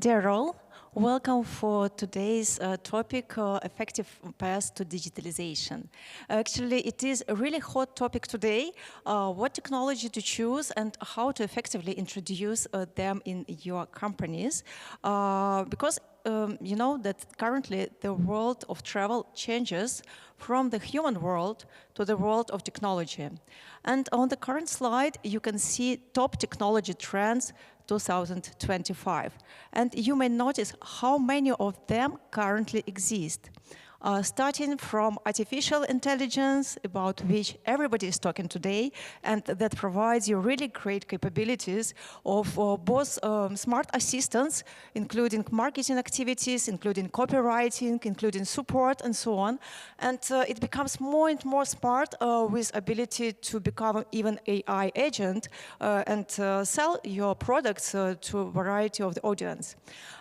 Dear all, welcome for today's topic, effective path to digitalization. Actually, it is a really hot topic today, what technology to choose and how to effectively introduce them in your companies. Because you know that currently the world of travel changes from the human world to the world of technology. And on the current slide, you can see top technology trends 2025. And you may notice how many of them currently exist. Starting from artificial intelligence, about which everybody is talking today, and that provides you really great capabilities of both smart assistants, including marketing activities, including copywriting, including support, and so on. And it becomes more and more smart with ability to become even AI agent and sell your products to a variety of the audience.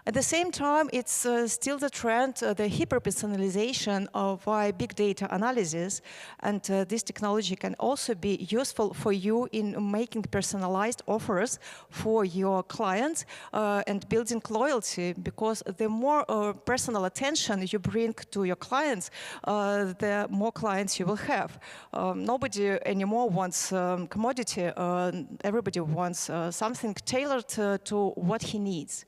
At the same time, it's still the trend, the hyper-personalization via big data analysis, and this technology can also be useful for you in making personalized offers for your clients and building loyalty, because the more personal attention you bring to your clients, the more clients you will have. Nobody anymore wants commodity, everybody wants something tailored to what he needs.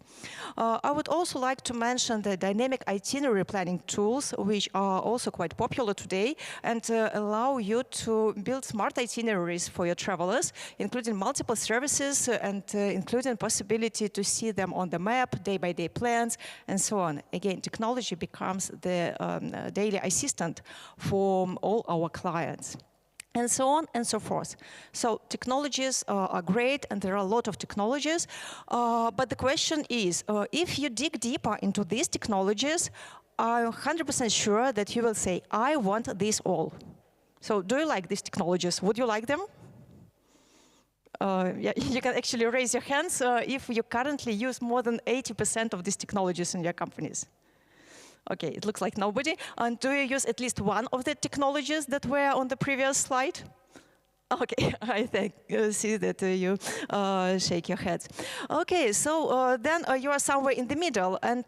I would also like to mention the dynamic itinerary planning tools, which are also quite popular today and allow you to build smart itineraries for your travelers, including multiple services and including possibility to see them on the map, day-by-day plans, and so on. Again, technology becomes the daily assistant for all our clients. And so on and so forth. So technologies are great, and there are a lot of technologies. But the question is, if you dig deeper into these technologies, I'm 100% sure that you will say, I want this all. So do you like these technologies? Would you like them? Yeah, you can actually raise your hands if you currently use more than 80% of these technologies in your companies. Okay, it looks like nobody. And do you use at least one of the technologies that were on the previous slide? Okay, I see that you shake your heads. Okay, so then you are somewhere in the middle, and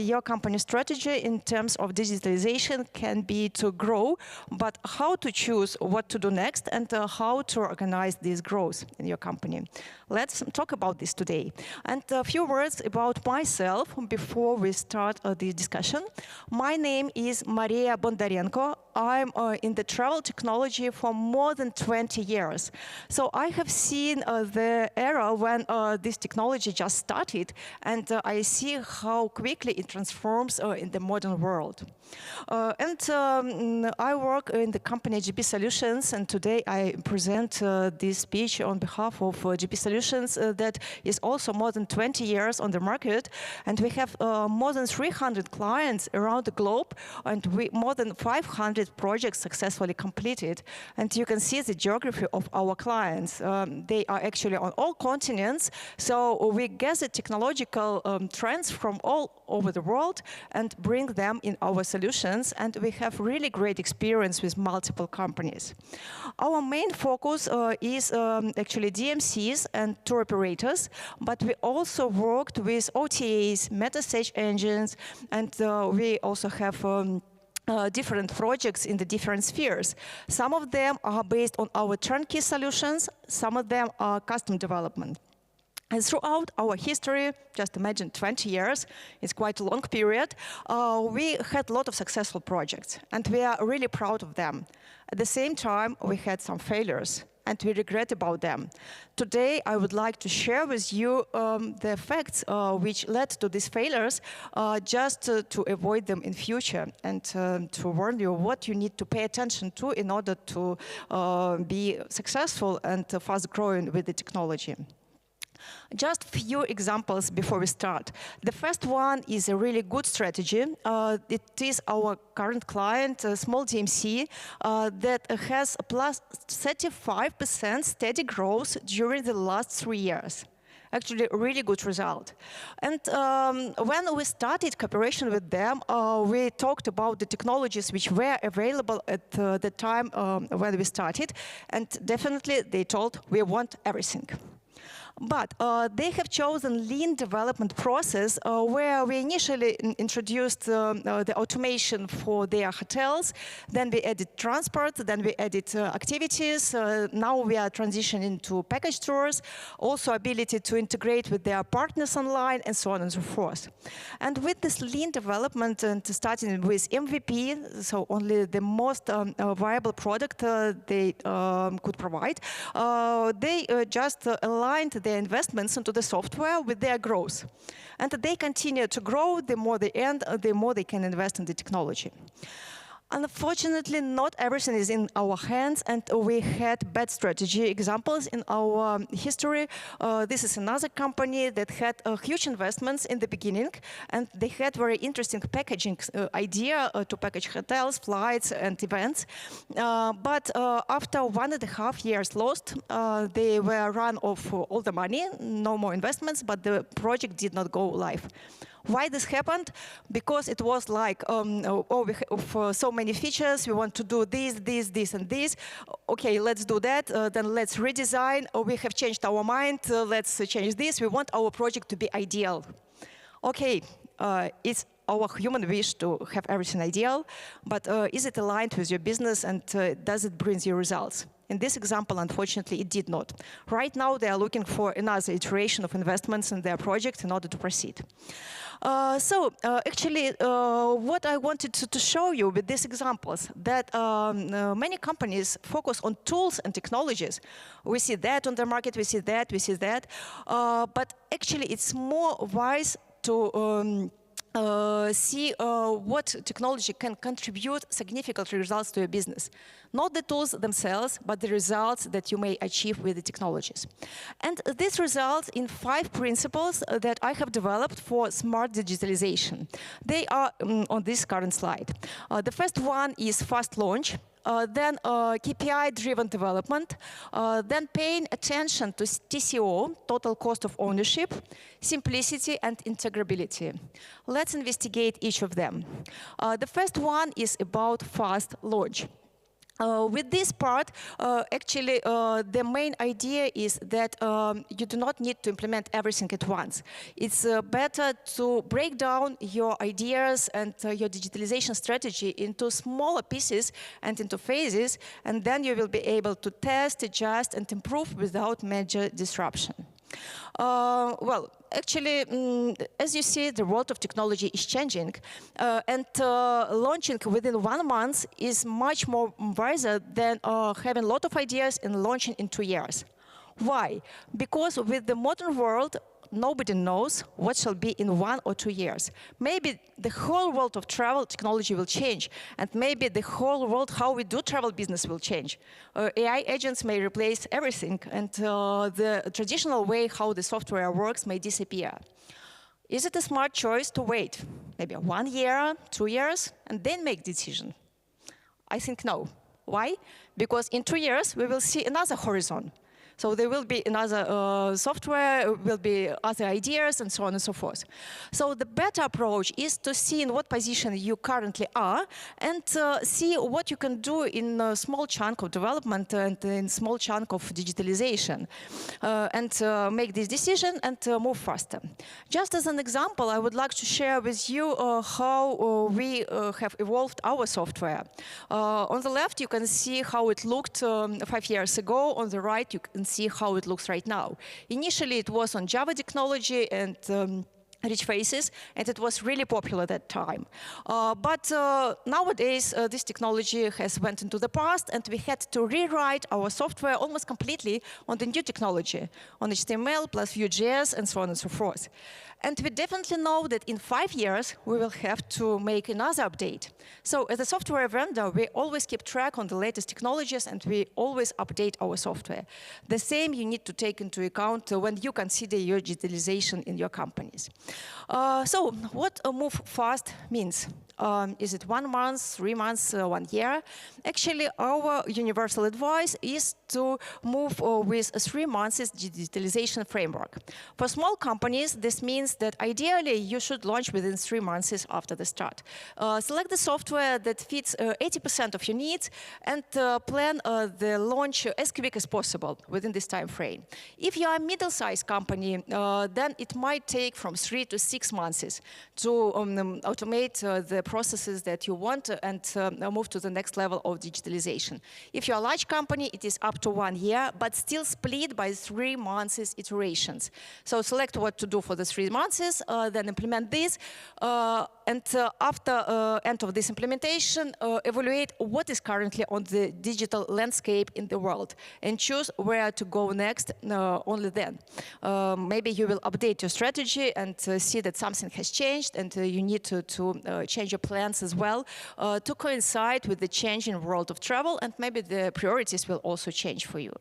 your company strategy in terms of digitalization can be to grow, but how to choose what to do next and how to organize this growth in your company. Let's talk about this today. And a few words about myself before we start the discussion. My name is Maria Bondarenko. I'm in the travel technology for more than 20 years. So I have seen the era when this technology just started, and I see how quickly it transforms in the modern world. I work in the company GB Solutions, and today I present this speech on behalf of GB Solutions that is also more than 20 years on the market, and we have more than 300 clients around the globe, and more than 500 projects successfully completed. And you can see the geography of our clients. They are actually on all continents, so we gather technological trends from all over the world and bring them in our solutions, and we have really great experience with multiple companies. Our main focus is actually DMCs and tour operators, but we also worked with OTAs, meta search engines, and we also have different projects in the different spheres. Some of them are based on our turnkey solutions, some of them are custom development. And throughout our history, just imagine 20 years, it's quite a long period, we had a lot of successful projects, and we are really proud of them. At the same time, we had some failures, and we regret about them. Today, I would like to share with you the facts which led to these failures, just to avoid them in future, and to warn you what you need to pay attention to in order to be successful and fast growing with the technology. Just a few examples before we start. The first one is a really good strategy. It is our current client, a small DMC, that has a plus 35% steady growth during the last 3 years. Actually, a really good result. And when we started cooperation with them, we talked about the technologies which were available at the time when we started, and definitely they told we want everything. But they have chosen lean development process where we initially introduced the automation for their hotels, then we added transport, then we added activities, now we are transitioning to package tours, also ability to integrate with their partners online, and so on and so forth. And with this lean development and starting with MVP, so only the most viable product they could provide, they just aligned their investments into the software with their growth. And they continue to grow, the more they earn, the more they can invest in the technology. Unfortunately, not everything is in our hands, and we had bad strategy examples in our history. This is another company that had huge investments in the beginning, and they had very interesting packaging idea to package hotels, flights, and events. But after 1.5 years lost, they were run of all the money, no more investments, but the project did not go live. Why this happened? Because it was like, oh, we have so many features, we want to do this, and this. Okay, let's do that, then let's redesign. Oh, we have changed our mind, let's change this. We want our project to be ideal. Okay, it's our human wish to have everything ideal, but is it aligned with your business, and does it bring you results? In this example, unfortunately, it did not. Right now, they are looking for another iteration of investments in their project in order to proceed. Actually, what I wanted to show you with these examples, that many companies focus on tools and technologies. We see that on the market, we see that, but actually it's more wise to see what technology can contribute significant results to your business. Not the tools themselves, but the results that you may achieve with the technologies. And this results in 5 principles that I have developed for smart digitalization. They are on this current slide. The first one is fast launch. Then KPI-driven development, then paying attention to TCO, total cost of ownership, simplicity, and integrability. Let's investigate each of them. The first one is about fast launch. With this part, actually, the main idea is that you do not need to implement everything at once. It's better to break down your ideas and your digitalization strategy into smaller pieces and into phases, and then you will be able to test, adjust, and improve without major disruption. Well, actually, as you see, the world of technology is changing, and launching within 1 month is much more wiser than having a lot of ideas and launching in 2 years. Why? Because with the modern world, nobody knows what shall be in 1 or 2 years. Maybe the whole world of travel technology will change, and maybe the whole world how we do travel business will change. AI agents may replace everything, and the traditional way how the software works may disappear. Is it a smart choice to wait maybe 1 year, 2 years, and then make decision? I think no. Why? Because in 2 years we will see another horizon. So there will be another software, will be other ideas, and so on and so forth. So the better approach is to see in what position you currently are, and see what you can do in a small chunk of development and in small chunk of digitalization, and make this decision and move faster. Just as an example, I would like to share with you how we have evolved our software. On the left, you can see how it looked 5 years ago. On the right, you can see how it looks right now. Initially, it was on Java technology and rich faces, and it was really popular at that time. But nowadays, this technology has went into the past, and we had to rewrite our software almost completely on the new technology, on HTML plus Vue.js, and so on and so forth. And we definitely know that in 5 years, we will have to make another update. So as a software vendor, we always keep track on the latest technologies, and we always update our software. The same you need to take into account when you consider your digitalization in your companies. So what move fast means? Is it 1 month, 3 months, 1 year? Actually, our universal advice is to move with a 3 months digitalization framework. For small companies, this means that ideally you should launch within 3 months after the start. Select the software that fits 80% of your needs and plan the launch as quick as possible within this time frame. If you are a middle-sized company, then it might take from 3 to 6 months to automate the processes that you want and move to the next level of digitalization. If you're a large company, it is up to 1 year, but still split by 3 months iterations. So select what to do for the 3 months, then implement this, and after end of this implementation, evaluate what is currently on the digital landscape in the world and choose where to go next only then. Maybe you will update your strategy and see that something has changed and you need to change your plans as well to coincide with the changing world of travel, and maybe the priorities will also change for you.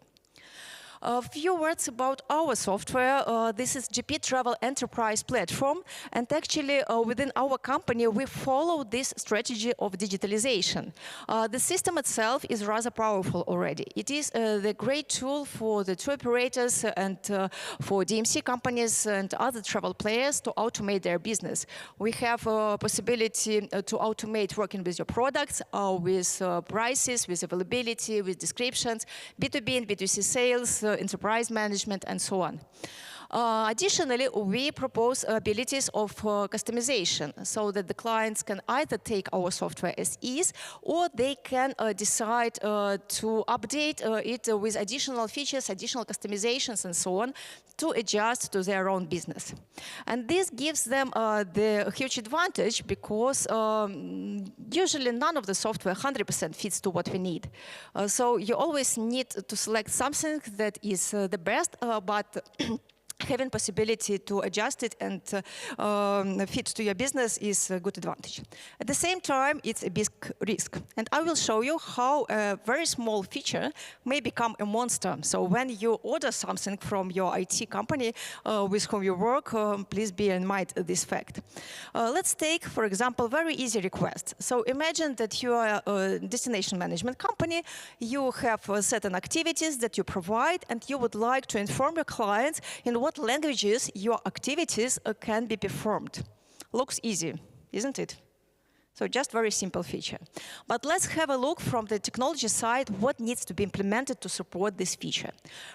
A few words about our software. This is GP Travel Enterprise Platform, and actually within our company we follow this strategy of digitalization. The system itself is rather powerful already. It is the great tool for the tour operators and for DMC companies and other travel players to automate their business. We have a possibility to automate working with your products, with prices, with availability, with descriptions, B2B and B2C sales, enterprise management, and so on. Additionally, we propose abilities of customization so that the clients can either take our software as is, or they can decide to update it with additional features, additional customizations, and so on to adjust to their own business. And this gives them the huge advantage because usually none of the software 100% fits to what we need. So you always need to select something that is the best, but having possibility to adjust it and fit to your business is a good advantage. At the same time, it's a big risk. And I will show you how a very small feature may become a monster. So when you order something from your IT company with whom you work, please bear in mind this fact. Let's take, for example, very easy request. So imagine that you are a destination management company. You have certain activities that you provide, and you would like to inform your clients in what languages your activities can be performed. Looks easy, isn't it? So just very simple feature. But let's have a look from the technology side what needs to be implemented to support this feature.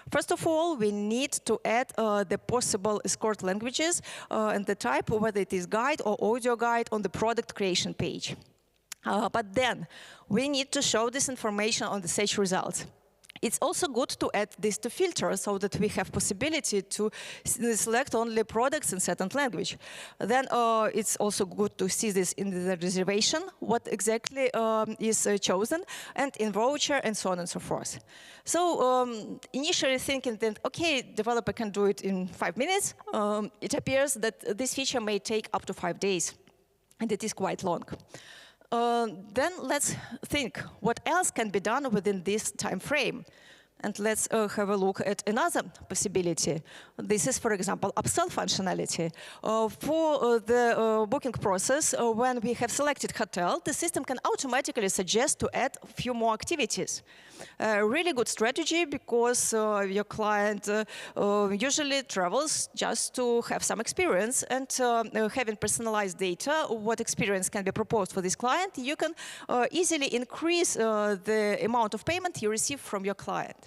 First of all, we need to add the possible escort languages and the type, whether it is guide or audio guide, on the product creation page. But then we need to show this information on the search results. It's also good to add this to filter so that we have possibility to select only products in certain language. Then it's also good to see this in the reservation, what exactly is chosen, and in voucher, and so on and so forth. So initially thinking that, okay, developer can do it in 5 minutes, it appears that this feature may take up to 5 days, and it is quite long. Then let's think what else can be done within this time frame. And let's have a look at another possibility. This is, for example, upsell functionality. For the booking process, when we have selected hotel, the system can automatically suggest to add a few more activities. Really good strategy because your client usually travels just to have some experience, and having personalized data, what experience can be proposed for this client, you can easily increase the amount of payment you receive from your client.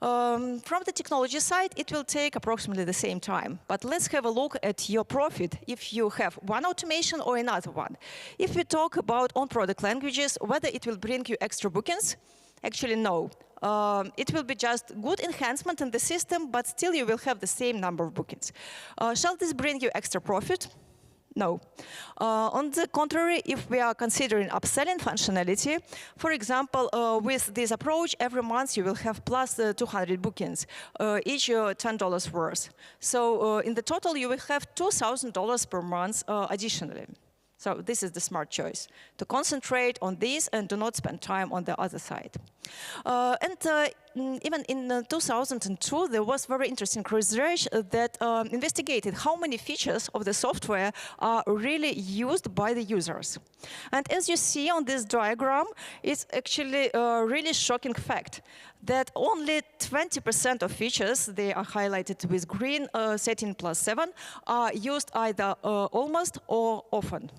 From the technology side, it will take approximately the same time. But let's have a look at your profit if you have one automation or another one. If we talk about on-product languages, whether it will bring you extra bookings, actually no. It will be just good enhancement in the system, but still you will have the same number of bookings. Shall this bring you extra profit? No. On the contrary, if we are considering upselling functionality, for example, with this approach, every month you will have plus 200 bookings, each $10 worth. So in the total, you will have $2,000 per month additionally. So this is the smart choice, to concentrate on this and do not spend time on the other side. Even in 2002, there was very interesting research that investigated how many features of the software are really used by the users. And as you see on this diagram, it's actually a really shocking fact that only 20% of features, they are highlighted with green, 13 plus 7, are used either almost or often.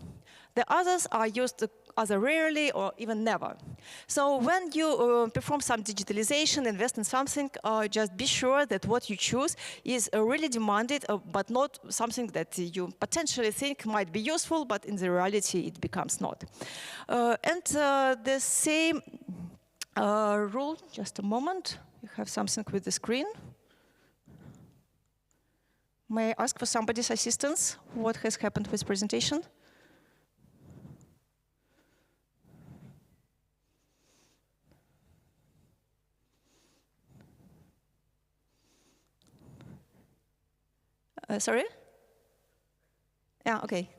The others are used either rarely or even never. So when you perform some digitalization, invest in something, just be sure that what you choose is really demanded, but not something that you potentially think might be useful, but in the reality it becomes not. The same rule, just a moment, you have something with the screen. May I ask for somebody's assistance? What has happened with presentation? Sorry? Yeah, okay.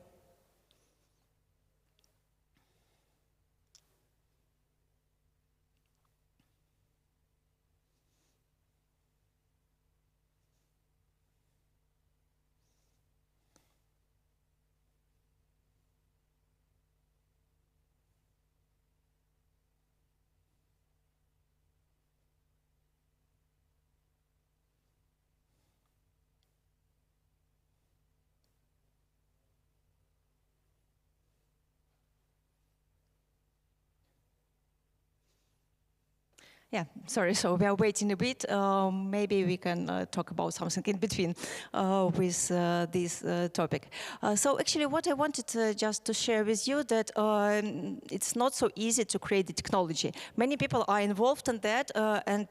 Yeah, sorry, so we are waiting a bit. Maybe we can talk about something in between with this topic. So actually what I wanted just to share with you that it's not so easy to create the technology. Many people are involved in that, and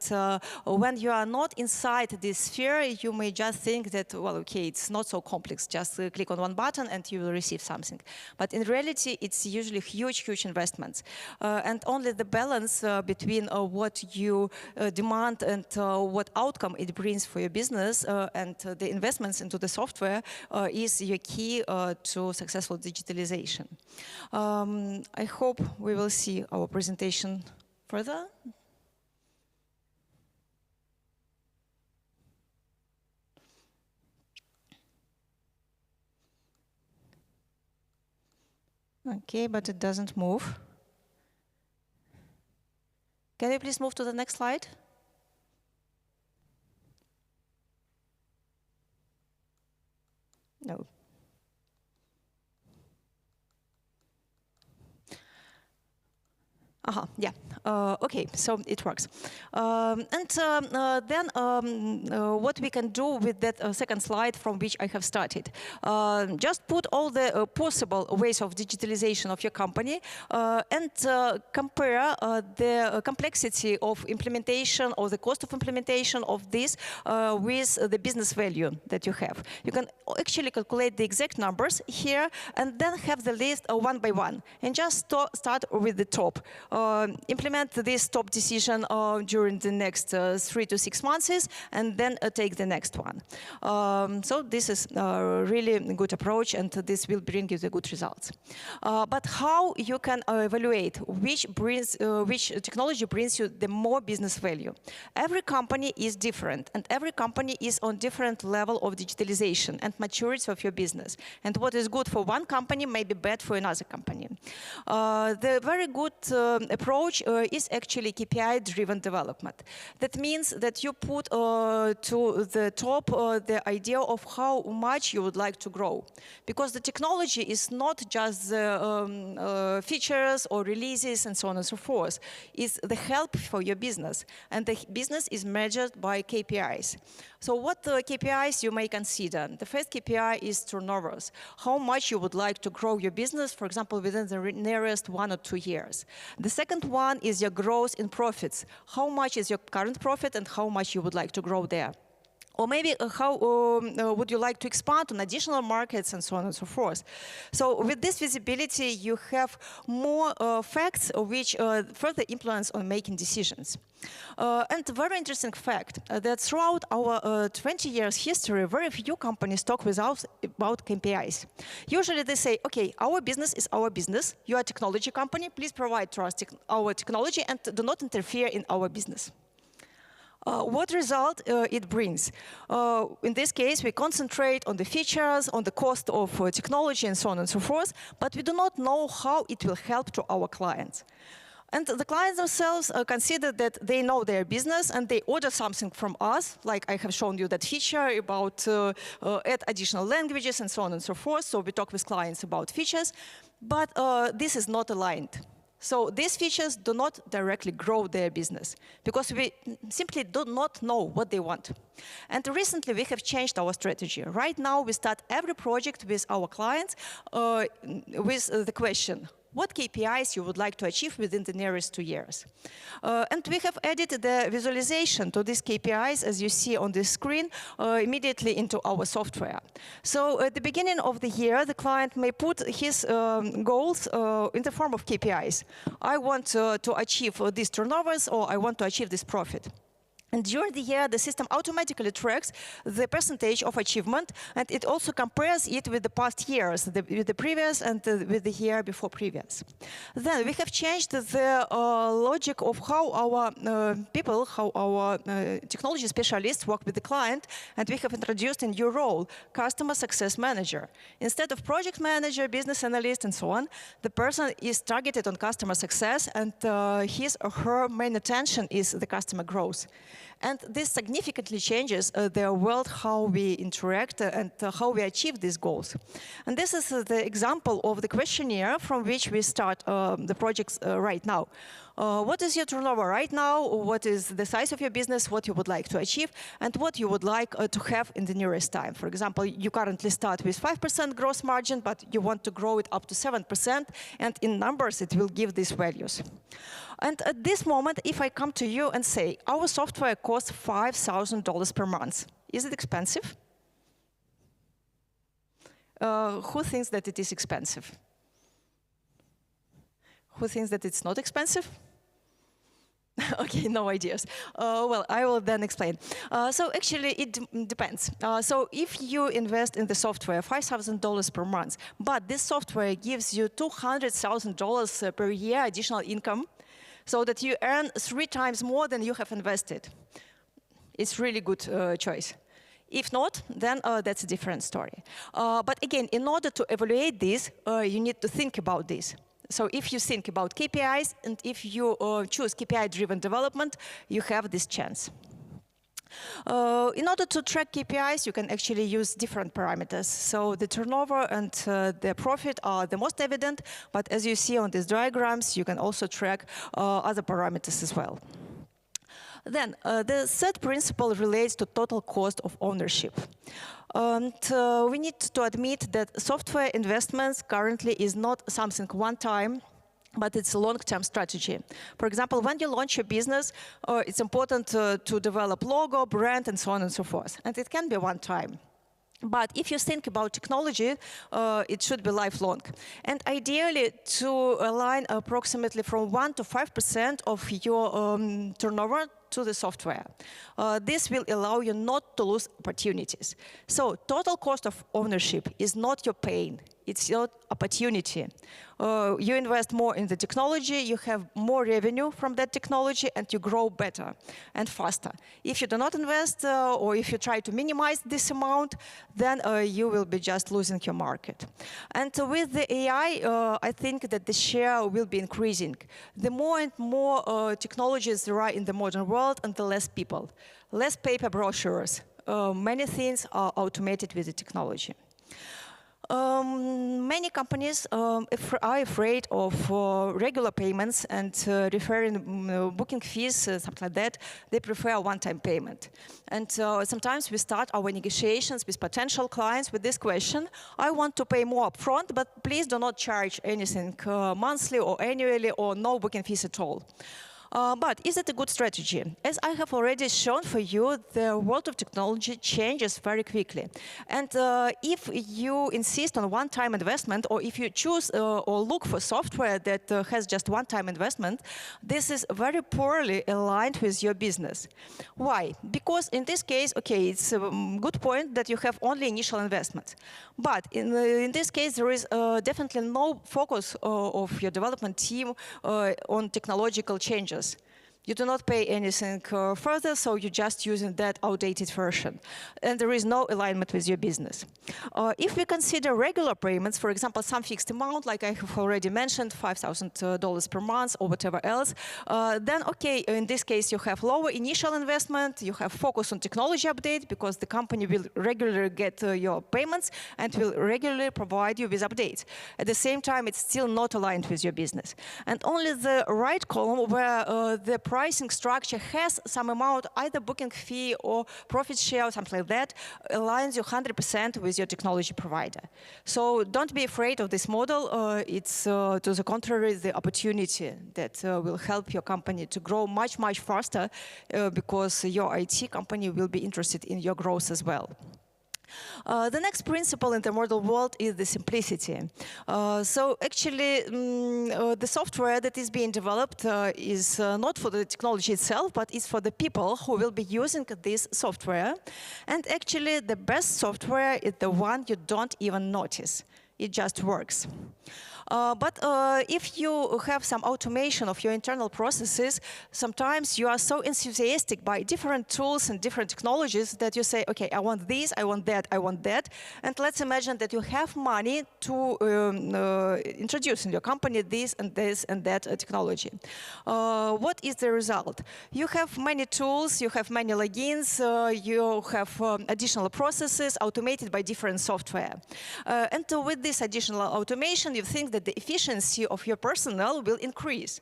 when you are not inside this sphere, you may just think that, well, okay, it's not so complex. Just click on one button and you will receive something. But in reality, it's usually huge, huge investments. And only the balance between what you demand and what outcome it brings for your business and the investments into the software is your key to successful digitalization. I hope we will see our presentation further. Okay, but it doesn't move. Can you please move to the next slide? No. Yeah. Okay, so it works. Then what we can do with that second slide from which I have started. Just put all the possible ways of digitalization of your company and compare the complexity of implementation or the cost of implementation of this with the business value that you have. You can actually calculate the exact numbers here and then have the list one by one and just start with the top. Implement this top decision during the next 3 to 6 months and then take the next one. So this is a really good approach and this will bring you the good results. But how you can evaluate which technology brings you the more business value? Every company is different and every company is on different level of digitalization and maturity of your business. And what is good for one company may be bad for another company. The very good approach is actually KPI-driven development. That means that you put to the top the idea of how much you would like to grow. Because the technology is not just the features or releases and so on and so forth. It's the help for your business. And the business is measured by KPIs. So what KPIs you may consider? The first KPI is turnovers. How much you would like to grow your business, for example, within the nearest 1 or 2 years. The second one is your growth in profits. How much is your current profit and how much you would like to grow there? Or maybe how would you like to expand on additional markets and so on and so forth. So with this visibility, you have more facts which further influence on making decisions. And a very interesting fact that throughout our 20 years history, very few companies talk with us about KPIs. Usually they say, okay, our business is our business. You are a technology company. Please provide to us our technology and do not interfere in our business. What result it brings? In this case, we concentrate on the features, on the cost of technology, and so on and so forth, but we do not know how it will help to our clients. And the clients themselves consider that they know their business and they order something from us, like I have shown you that feature about add additional languages and so on and so forth. So we talk with clients about features, but this is not aligned. So these features do not directly grow their business because we simply do not know what they want. And recently we have changed our strategy. Right now we start every project with our clients with the question, what KPIs you would like to achieve within the nearest 2 years. And we have added the visualization to these KPIs, as you see on this screen, immediately into our software. So at the beginning of the year, the client may put his goals in the form of KPIs. I want to achieve these turnovers, or I want to achieve this profit. And during the year, the system automatically tracks the percentage of achievement, and it also compares it with the past years, with the previous and with the year before previous. Then we have changed the logic of how our people, how our technology specialists work with the client, and we have introduced a new role, customer success manager. Instead of project manager, business analyst, and so on, the person is targeted on customer success, and his or her main attention is the customer growth. And this significantly changes the world, how we interact and how we achieve these goals. And this is the example of the questionnaire from which we start the projects right now. What is your turnover right now? What is the size of your business? What you would like to achieve? And what you would like to have in the nearest time? For example, you currently start with 5% gross margin, but you want to grow it up to 7%. And in numbers, it will give these values. And at this moment, if I come to you and say, our software costs $5,000 per month, is it expensive? Who thinks that it is expensive? Who thinks that it's not expensive? Okay, no ideas. Well, I will then explain. So actually, it depends. So if you invest in the software, $5,000 per month, but this software gives you $200,000 per year additional income, so that you earn 3 times more than you have invested, it's really good choice. If not, then that's a different story. But again, in order to evaluate this, you need to think about this. So if you think about KPIs, and if you choose KPI-driven development, you have this chance. In order to track KPIs, you can actually use different parameters. So the turnover and the profit are the most evident, but as you see on these diagrams, you can also track other parameters as well. Then the third principle relates to total cost of ownership. And we need to admit that software investments currently is not something one time, but it's a long-term strategy. For example, when you launch your business, it's important to develop logo, brand, and so on and so forth. And it can be one time. But if you think about technology, it should be lifelong. And ideally, to align approximately from 1 to 5% of your turnover to the software. This will allow you not to lose opportunities. So total cost of ownership is not your pain. It's your opportunity. You invest more in the technology, you have more revenue from that technology, and you grow better and faster. If you do not invest, or if you try to minimize this amount, then you will be just losing your market. And with the AI, I think that the share will be increasing. The more and more technologies there are in the modern world, and the less people. Less paper brochures. Many things are automated with the technology. Many companies are afraid of regular payments and referring booking fees, something like that. They prefer a one-time payment. And sometimes we start our negotiations with potential clients with this question: I want to pay more upfront, but please do not charge anything monthly or annually or no booking fees at all. But is it a good strategy? As I have already shown for you, the world of technology changes very quickly. And if you insist on one-time investment, or if you choose or look for software that has just one-time investment, this is very poorly aligned with your business. Why? Because in this case, okay, it's a good point that you have only initial investment. But in this case, there is definitely no focus of your development team on technological changes. You do not pay anything further, so you're just using that outdated version. And there is no alignment with your business. If we consider regular payments, for example, some fixed amount, like I have already mentioned, $5,000 per month or whatever else, then okay, in this case, you have lower initial investment, you have focus on technology update because the company will regularly get your payments and will regularly provide you with updates. At the same time, it's still not aligned with your business. And only the right column where the pricing structure has some amount, either booking fee or profit share or something like that, aligns you 100% with your technology provider. So don't be afraid of this model. It's, to the contrary, the opportunity that will help your company to grow much, much faster because your IT company will be interested in your growth as well. The next principle in the model world is the simplicity. So actually, the software that is being developed is not for the technology itself, but is for the people who will be using this software. And actually, the best software is the one you don't even notice. It just works. But if you have some automation of your internal processes, sometimes you are so enthusiastic by different tools and different technologies that you say, okay, I want this, I want that, I want that. And let's imagine that you have money to introduce in your company this and that technology. What is the result? You have many tools, you have many logins, you have additional processes automated by different software. And with this additional automation, you think that the efficiency of your personnel will increase.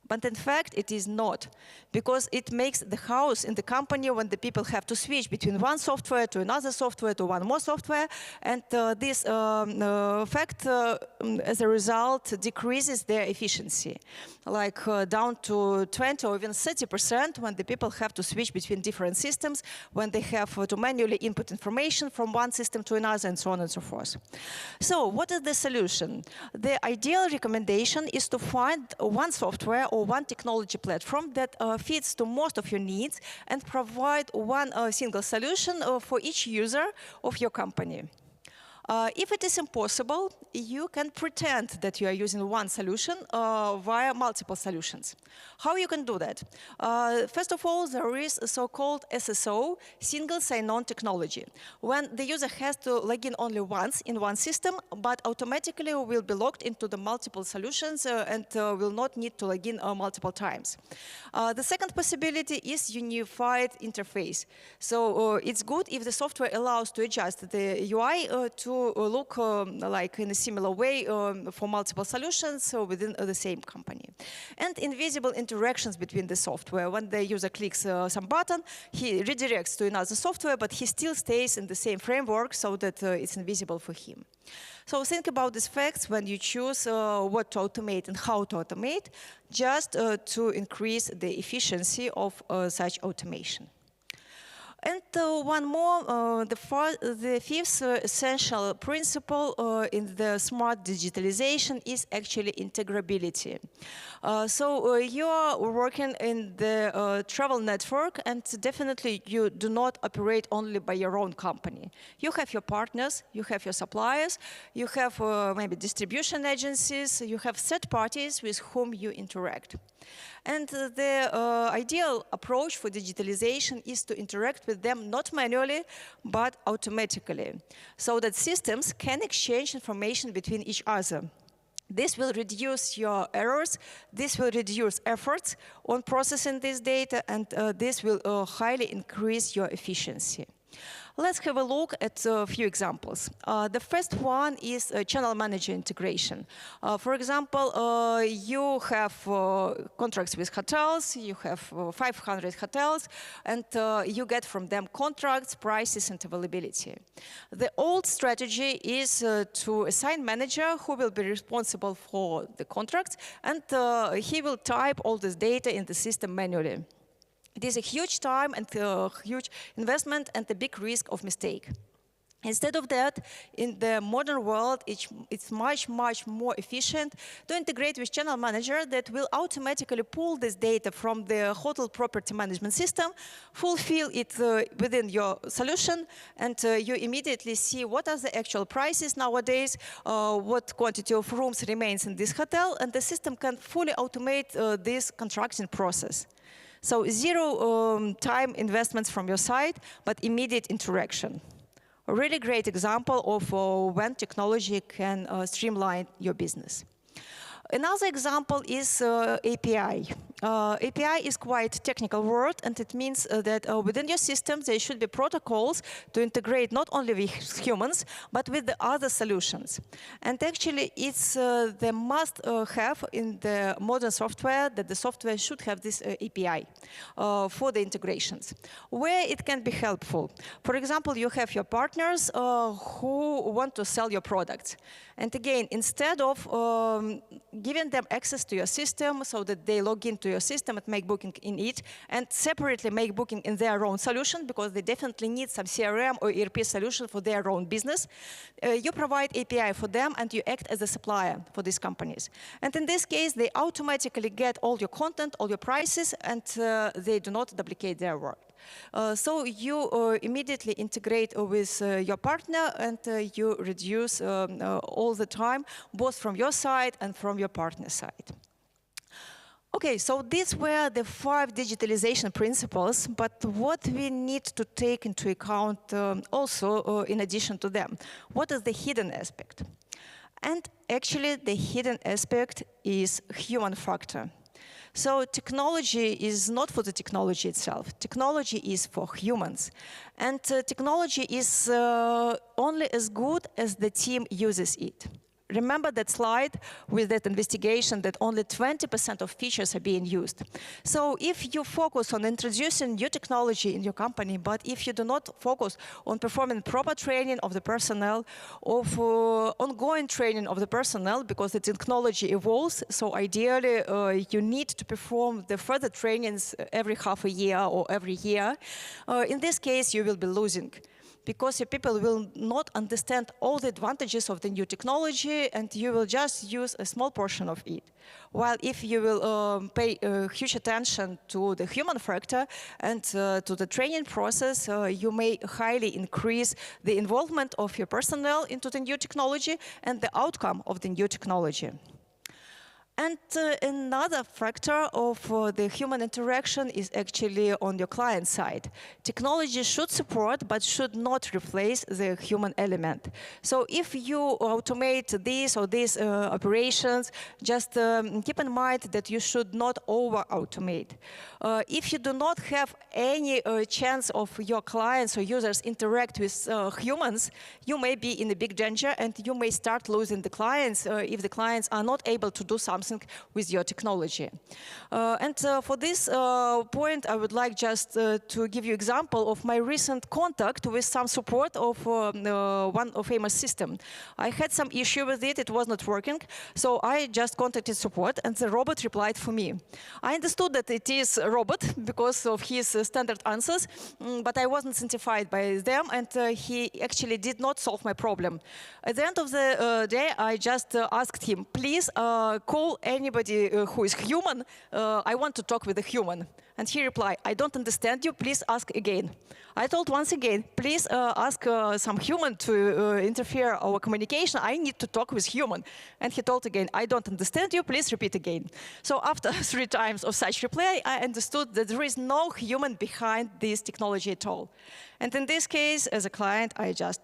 But in fact, it is not, because it makes the house in the company when the people have to switch between one software to another software to one more software, and this fact, as a result, decreases their efficiency, like down to 20 or even 30% when the people have to switch between different systems, when they have to manually input information from one system to another, and so on and so forth. So what is the solution? The ideal recommendation is to find one software or one technology platform that fits to most of your needs and provide one single solution for each user of your company. If it is impossible, you can pretend that you are using one solution via multiple solutions. How you can do that? First of all, there is a so-called SSO, single sign-on technology, when the user has to log in only once in one system, but automatically will be logged into the multiple solutions and will not need to log in multiple times. The second possibility is unified interface. So it's good if the software allows to adjust the UI to look like in a similar way for multiple solutions within the same company. And invisible interactions between the software. When the user clicks some button, he redirects to another software, but he still stays in the same framework so that it's invisible for him. So think about these facts when you choose what to automate and how to automate, just to increase the efficiency of such automation. And one more, the fifth essential principle in the smart digitalization is actually integrability. So you are working in the travel network, and definitely you do not operate only by your own company. You have your partners, you have your suppliers, you have maybe distribution agencies, you have third parties with whom you interact. And the ideal approach for digitalization is to interact with them not manually, but automatically, so that systems can exchange information between each other. This will reduce your errors, this will reduce efforts on processing this data, and this will highly increase your efficiency. Let's have a look at a few examples. The first one is channel manager integration. For example, you have contracts with hotels, you have 500 hotels, and you get from them contracts, prices, and availability. The old strategy is to assign manager who will be responsible for the contracts, and he will type all this data in the system manually. It is a huge time and a huge investment and a big risk of mistake. Instead of that, in the modern world, it's much more efficient to integrate with channel manager that will automatically pull this data from the hotel property management system, fulfill it within your solution, and you immediately see what are the actual prices nowadays, what quantity of rooms remains in this hotel, and the system can fully automate this contracting process. So zero time investments from your side, but immediate interaction. A really great example of when technology can streamline your business. Another example is API. API is quite a technical word, and it means that within your system there should be protocols to integrate not only with humans, but with the other solutions. And actually, it's the must-have in the modern software that the software should have this API for the integrations, where it can be helpful. For example, you have your partners who want to sell your products. And again, instead of giving them access to your system so that they log into your system and make booking in it, and separately make booking in their own solution, because they definitely need some CRM or ERP solution for their own business, you provide API for them and you act as a supplier for these companies. And in this case, they automatically get all your content, all your prices, and they do not duplicate their work. So you immediately integrate with your partner, and you reduce all the time, both from your side and from your partner side. Okay, so these were the 5 digitalization principles, but what we need to take into account also in addition to them, what is the hidden aspect? And actually the hidden aspect is human factor. So technology is not for the technology itself. Technology is for humans. And technology is only as good as the team uses it. Remember that slide with that investigation that only 20% of features are being used. So if you focus on introducing new technology in your company, but if you do not focus on performing proper training of the personnel, of ongoing training of the personnel, because the technology evolves, so ideally you need to perform the further trainings every half a year or every year, in this case you will be losing, because your people will not understand all the advantages of the new technology, and you will just use a small portion of it. While if you will pay huge attention to the human factor and to the training process, you may highly increase the involvement of your personnel into the new technology and the outcome of the new technology. And another factor of the human interaction is actually on your client side. Technology should support, but should not replace the human element. So if you automate these or these operations, just keep in mind that you should not over-automate. If you do not have any chance of your clients or users interact with humans, you may be in a big danger, and you may start losing the clients if the clients are not able to do something with your technology. For this point, I would like just to give you an example of my recent contact with some support of one famous system. I had some issue with it, it was not working, so I just contacted support, and the robot replied for me. I understood that it is a robot because of his standard answers, but I wasn't satisfied by them, and he actually did not solve my problem. At the end of the day, I just asked him, please call anybody who is human. I want to talk with a human. And he replied, I don't understand you, please ask again. I told once again, please ask some human to interfere our communication. I need to talk with human. And he told again, I don't understand you, please repeat again. So after 3 times of such reply, I understood that there is no human behind this technology at all. And in this case, as a client, I just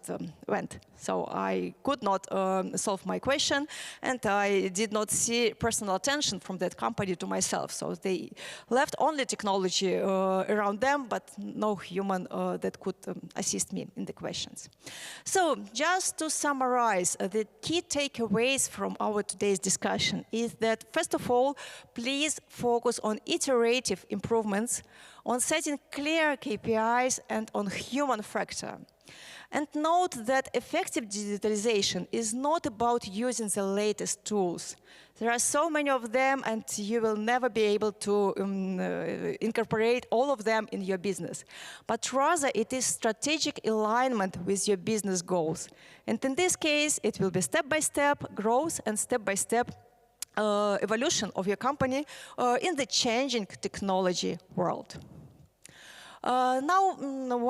went. So I could not solve my question, and I did not see personal attention from that company to myself. So they left only technology technology around them, but no human that could assist me in the questions. So just to summarize, the key takeaways from our today's discussion is that, first of all, please focus on iterative improvements, on setting clear KPIs, and on human factor. And note that effective digitalization is not about using the latest tools. There are so many of them, and you will never be able to incorporate all of them in your business. But rather, it is strategic alignment with your business goals. And in this case, it will be step-by-step growth and step-by-step evolution of your company in the changing technology world. Now,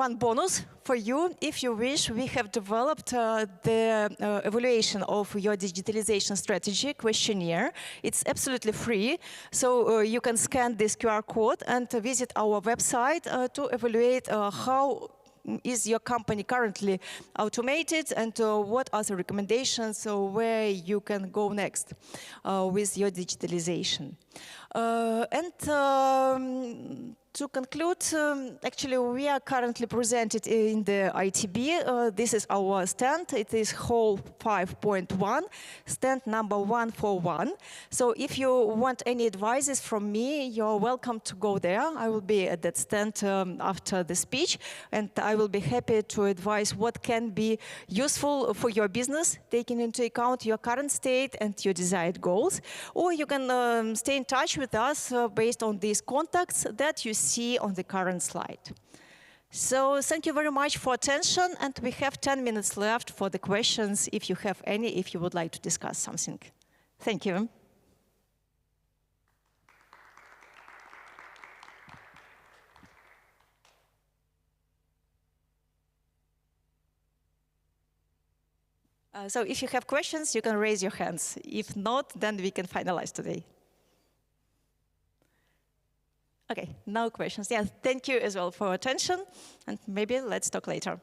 one bonus for you. If you wish, we have developed the evaluation of your digitalization strategy questionnaire. It's absolutely free, so you can scan this QR code and visit our website to evaluate how is your company currently automated and what are the recommendations where you can go next with your digitalization. To conclude, actually, we are currently presented in the ITB. This is our stand. It is Hall 5.1, stand number 141. So if you want any advices from me, you're welcome to go there. I will be at that stand after the speech, and I will be happy to advise what can be useful for your business, taking into account your current state and your desired goals. Or you can stay in touch with us based on these contacts that you see on the current slide. So thank you very much for attention, and we have 10 minutes left for the questions, if you have any, if you would like to discuss something. Thank you. So if you have questions, you can raise your hands. If not, then we can finalize today. Okay, no questions. Yeah, thank you as well for attention, and maybe let's talk later.